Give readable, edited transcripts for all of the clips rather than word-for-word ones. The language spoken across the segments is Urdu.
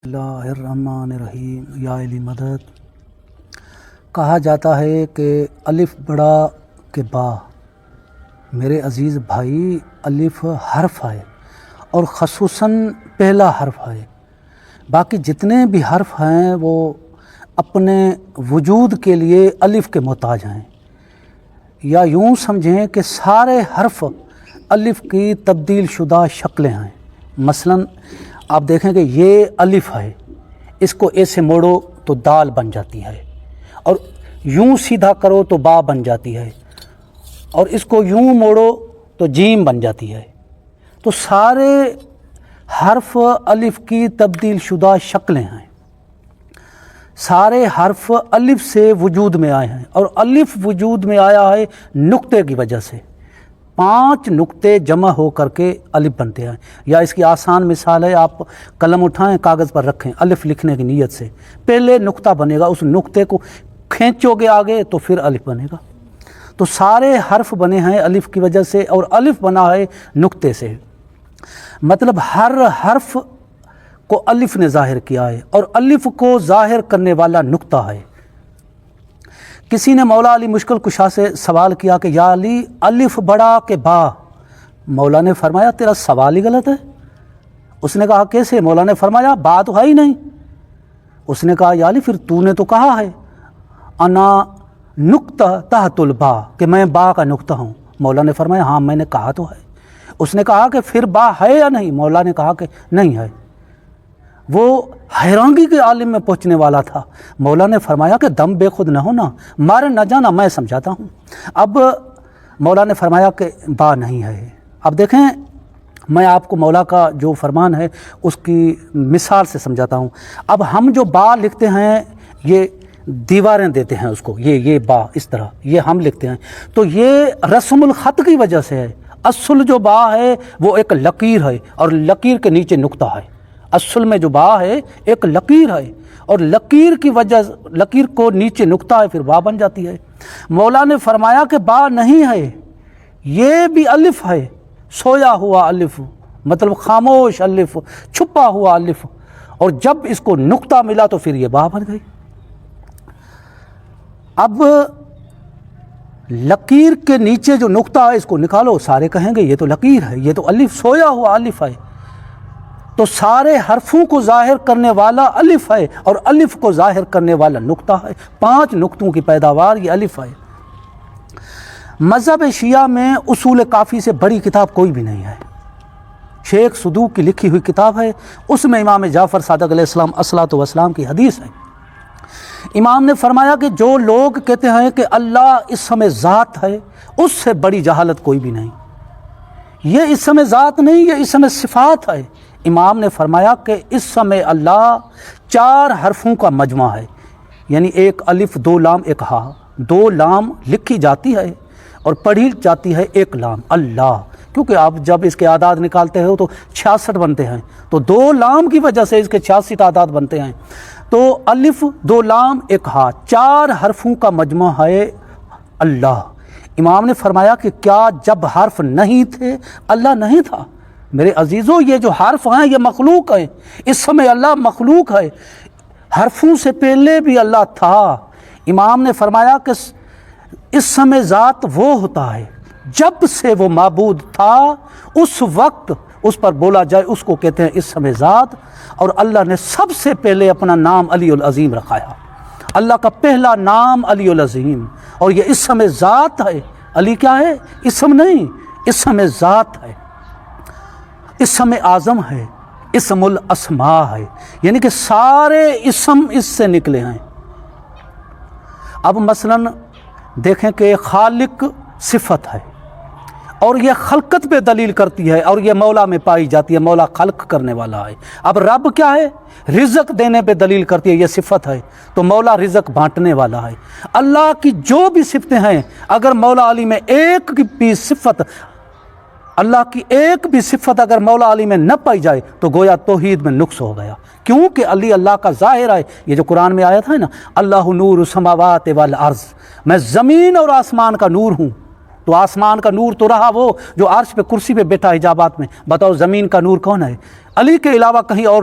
اللہ الرحمن الرحیم یا علی مدد۔ کہا جاتا ہے کہ الف بڑا کہ با۔ میرے عزیز بھائی، الف حرف ہے اور خصوصاً پہلا حرف ہے۔ باقی جتنے بھی حرف ہیں وہ اپنے وجود کے لیے الف کے محتاج ہیں، یا یوں سمجھیں کہ سارے حرف الف کی تبدیل شدہ شکلیں ہیں۔ مثلاً آپ دیکھیں کہ یہ الف ہے، اس کو ایسے موڑو تو دال بن جاتی ہے، اور یوں سیدھا کرو تو با بن جاتی ہے، اور اس کو یوں موڑو تو جیم بن جاتی ہے۔ تو سارے حرف الف کی تبدیل شدہ شکلیں ہیں۔ سارے حرف الف سے وجود میں آئے ہیں، اور الف وجود میں آیا ہے نقطے کی وجہ سے۔ 5 نقطے جمع ہو کر کے الف بنتے ہیں۔ یا اس کی آسان مثال ہے، آپ قلم اٹھائیں، کاغذ پر رکھیں، الف لکھنے کی نیت سے پہلے نقطہ بنے گا، اس نقطے کو کھینچو گے آگے تو پھر الف بنے گا۔ تو سارے حرف بنے ہیں الف کی وجہ سے، اور الف بنا ہے نقطے سے۔ مطلب ہر حرف کو الف نے ظاہر کیا ہے، اور الف کو ظاہر کرنے والا نقطہ ہے۔ کسی نے مولا علی مشکل کشا سے سوال کیا کہ یا علی، الف بڑا کہ با؟ مولا نے فرمایا تیرا سوال ہی غلط ہے۔ اس نے کہا کیسے؟ مولا نے فرمایا با تو ہے ہی نہیں۔ اس نے کہا یا علی پھر تو نے تو کہا ہے انا نقطہ تحت البا، کہ میں با کا نقطہ ہوں۔ مولا نے فرمایا ہاں میں نے کہا تو ہے۔ اس نے کہا کہ پھر با ہے یا نہیں؟ مولا نے کہا کہ نہیں ہے۔ وہ حیرانگی کے عالم میں پہنچنے والا تھا۔ مولا نے فرمایا کہ دم بے خود نہ ہونا، مارے نہ جانا، میں سمجھاتا ہوں۔ اب مولا نے فرمایا کہ با نہیں ہے۔ اب دیکھیں، میں آپ کو مولا کا جو فرمان ہے اس کی مثال سے سمجھاتا ہوں۔ اب ہم جو با لکھتے ہیں، یہ دیواریں دیتے ہیں اس کو، یہ با اس طرح یہ ہم لکھتے ہیں، تو یہ رسم الخط کی وجہ سے ہے۔ اصل جو با ہے وہ ایک لکیر ہے، اور لکیر کے نیچے نقطہ ہے۔ اصل میں جو با ہے ایک لکیر ہے، اور لکیر کی وجہ، لکیر کو نیچے نقطہ ہے، پھر با بن جاتی ہے۔ مولا نے فرمایا کہ با نہیں ہے، یہ بھی الف ہے، سویا ہوا الف، مطلب خاموش الف، چھپا ہوا الف، اور جب اس کو نقطہ ملا تو پھر یہ با بن گئی۔ اب لکیر کے نیچے جو نقطہ ہے اس کو نکالو، سارے کہیں گے یہ تو لکیر ہے، یہ تو الف، سویا ہوا الف ہے۔ تو سارے حرفوں کو ظاہر کرنے والا الف ہے، اور الف کو ظاہر کرنے والا نقطہ ہے۔ 5 نقطوں کی پیداوار یہ الف ہے۔ مذہب شیعہ میں اصول کافی سے بڑی کتاب کوئی بھی نہیں ہے۔ شیخ صدوق کی لکھی ہوئی کتاب ہے، اس میں امام جعفر صادق علیہ السلام الصلاۃ والسلام کی حدیث ہے۔ امام نے فرمایا کہ جو لوگ کہتے ہیں کہ اللہ اسم ذات ہے، اس سے بڑی جہالت کوئی بھی نہیں۔ یہ اسم ذات نہیں، یہ اسم صفات ہے۔ امام نے فرمایا کہ اسم اللہ 4 حرفوں کا مجمع ہے، یعنی ایک الف، 2 لام، ایک ہا۔ 2 لام لکھی جاتی ہے اور پڑھی جاتی ہے ایک لام، اللہ، کیونکہ آپ جب اس کے اعداد نکالتے ہو تو 66 بنتے ہیں، تو 2 لام کی وجہ سے اس کے 86 اعداد بنتے ہیں۔ تو الف، 2 لام، ایک ہا، 4 حرفوں کا مجمع ہے اللہ۔ امام نے فرمایا کہ کیا جب حرف نہیں تھے اللہ نہیں تھا؟ میرے عزیزوں، یہ جو حرف ہیں یہ مخلوق ہیں، اس سمے اللہ مخلوق ہے، حرفوں سے پہلے بھی اللہ تھا۔ امام نے فرمایا کہ اس سمے ذات وہ ہوتا ہے جب سے وہ معبود تھا، اس وقت اس پر بولا جائے اس کو کہتے ہیں اس سمے ذات۔ اور اللہ نے سب سے پہلے اپنا نام علی العظیم رکھایا، اللہ کا پہلا نام علی العظیم، اور یہ اس سمے ذات ہے۔ علی کیا ہے؟ اسم نہیں، اسم ذات ہے، اسم اعظم ہے، اسم الاسماء ہے، یعنی کہ سارے اسم اس سے نکلے ہیں۔ اب مثلاً دیکھیں کہ خالق صفت ہے، اور یہ خلقت پہ دلیل کرتی ہے، اور یہ مولا میں پائی جاتی ہے، مولا خلق کرنے والا ہے۔ اب رب کیا ہے؟ رزق دینے پہ دلیل کرتی ہے، یہ صفت ہے، تو مولا رزق بانٹنے والا ہے۔ اللہ کی جو بھی صفتیں ہیں، اگر مولا علی میں ایک بھی صفت، اللہ کی ایک بھی صفت اگر مولا علی میں نہ پائی جائے تو گویا توحید میں نقص ہو گیا، کیونکہ علی اللہ کا ظاہر ہے۔ یہ جو قرآن میں آیت ہے نا، اللہ نور السماوات والارض، میں زمین اور آسمان کا نور ہوں۔ تو آسمان کا نور تو رہا وہ جو عرش پہ کرسی پہ بیٹھا حجابات میں، بتاؤ زمین کا نور کون ہے؟ علی کے علاوہ کہیں اور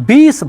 20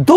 2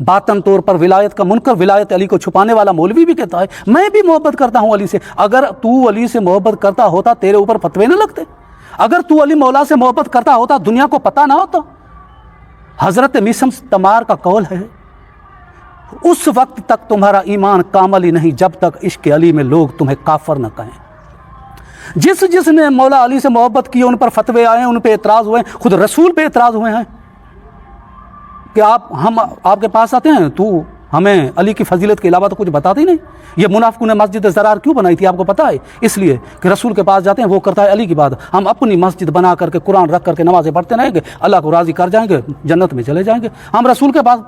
باطن طور پر ولایت کا منکر، ولایت علی کو چھپانے والا مولوی بھی کہتا ہے میں بھی محبت کرتا ہوں علی سے۔ اگر تو علی سے محبت کرتا ہوتا تیرے اوپر فتوے نہ لگتے، اگر تو علی مولا سے محبت کرتا ہوتا دنیا کو پتہ نہ ہوتا۔ حضرت میثم تمار کا قول ہے اس وقت تک تمہارا ایمان کامل ہی نہیں جب تک عشق علی میں لوگ تمہیں کافر نہ کہیں۔ جس نے مولا علی سے محبت کی ان پر فتوے آئے، ان پہ اعتراض ہوئے، خود رسول پہ اعتراض ہوئے ہیں کہ ہم آپ کے پاس آتے ہیں تو ہمیں علی کی فضیلت کے علاوہ تو کچھ بتاتے ہی نہیں۔ یہ منافقوں نے مسجد زرار کیوں بنائی تھی آپ کو پتہ ہے؟ اس لیے کہ رسول کے پاس جاتے ہیں وہ کرتا ہے علی کی بات، ہم اپنی مسجد بنا کر کے قرآن رکھ کر کے نمازیں پڑھتے رہیں گے، اللہ کو راضی کر جائیں گے، جنت میں چلے جائیں گے۔ ہم رسول کے پاس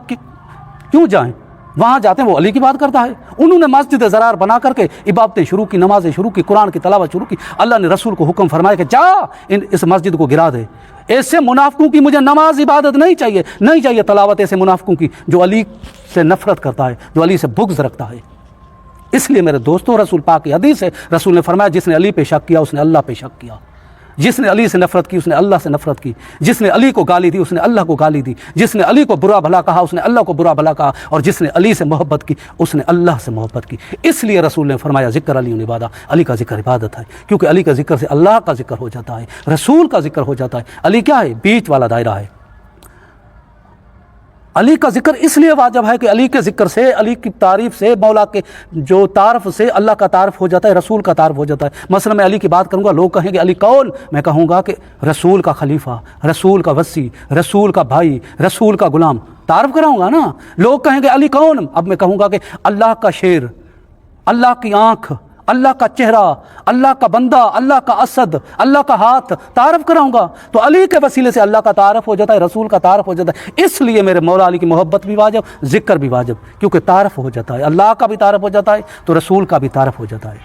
کیوں جائیں؟ وہاں جاتے ہیں وہ علی کی بات کرتا ہے۔ انہوں نے مسجد زرار بنا کر کے عبادتیں شروع کی، نمازیں شروع کی، قرآن کی تلاوت شروع کی۔ اللہ نے رسول کو حکم فرمایا کہ جا اس مسجد کو گرا دے۔ ایسے منافقوں کی مجھے نماز عبادت نہیں چاہیے، نہیں چاہیے تلاوت ایسے منافقوں کی جو علی سے نفرت کرتا ہے، جو علی سے بغض رکھتا ہے۔ اس لیے میرے دوستوں رسول پاک کی حدیث ہے، رسول نے فرمایا جس نے علی پہ شک کیا اس نے اللہ پہ شک کیا، جس نے علی سے نفرت کی اس نے اللہ سے نفرت کی، جس نے علی کو گالی دی اس نے اللہ کو گالی دی، جس نے علی کو برا بھلا کہا اس نے اللہ کو برا بھلا کہا، اور جس نے علی سے محبت کی اس نے اللہ سے محبت کی۔ اس لیے رسول نے فرمایا ذکر علی عبادہ، علی کا ذکر عبادت ہے، کیونکہ علی کا ذکر سے اللہ کا ذکر ہو جاتا ہے، رسول کا ذکر ہو جاتا ہے۔ علی کیا ہے؟ بیچ والا دائرہ ہے۔ علی کا ذکر اس لیے واجب ہے کہ علی کے ذکر سے، علی کی تعریف سے، مولا کے جو تعارف سے اللہ کا تعارف ہو جاتا ہے، رسول کا تعارف ہو جاتا ہے۔ مثلا میں علی کی بات کروں گا، لوگ کہیں گے علی کون؟ میں کہوں گا کہ رسول کا خلیفہ، رسول کا وصی، رسول کا بھائی، رسول کا غلام، تعارف کراؤں گا نا۔ لوگ کہیں گے علی کون؟ اب میں کہوں گا کہ اللہ کا شیر، اللہ کی آنکھ، اللہ کا چہرہ، اللہ کا بندہ، اللہ کا اسد، اللہ کا ہاتھ، تعارف کراؤں گا۔ تو علی کے وسیلے سے اللہ کا تعارف ہو جاتا ہے، رسول کا تعارف ہو جاتا ہے۔ اس لیے میرے مولا علی کی محبت بھی واجب، ذکر بھی واجب، کیونکہ تعارف ہو جاتا ہے، اللہ کا بھی تعارف ہو جاتا ہے تو رسول کا بھی تعارف ہو جاتا ہے۔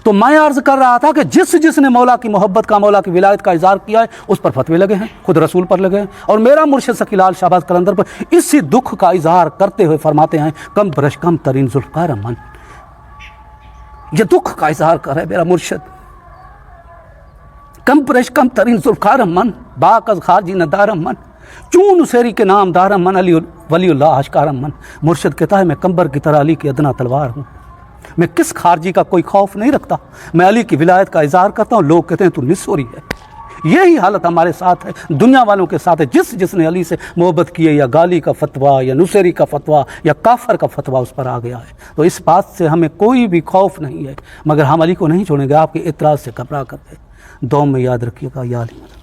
تو میں عرض کر رہا تھا کہ جس نے مولا کی محبت کا، مولا کی ولایت کا اظہار کیا ہے اس پر فتوے لگے ہیں، خود رسول پر لگے ہیں۔ اور میرا مرشد سخی لال شہباز قلندر پر اسی دکھ کا اظہار کرتے ہوئے فرماتے ہیں کم برش کم ترین ذوالفقار من، یہ دکھ کا اظہار کر رہا ہے میرا مرشد، کم برش کم ترین ذوالفقار من باک از خارجی ندارم من، چون سیری کے نام دارم من علی ولی اللہ اشکارم من۔ مرشد کہتا ہے میں کمبر کی طرح علی کی ادنا تلوار ہوں، میں کس خارجی کا کوئی خوف نہیں رکھتا، میں علی کی ولایت کا اظہار کرتا ہوں، لوگ کہتے ہیں تو نسوری ہے۔ یہی حالت ہمارے ساتھ ہے، دنیا والوں کے ساتھ ہے۔ جس نے علی سے محبت کی ہے، یا گالی کا فتویٰ یا نصیری کا فتویٰ یا کافر کا فتویٰ اس پر آ گیا ہے، تو اس بات سے ہمیں کوئی بھی خوف نہیں ہے، مگر ہم علی کو نہیں چھوڑیں گے، آپ کے اعتراض سے گھبرا کر کے۔ دوم میں یاد رکھیے گا، یا علی مدد۔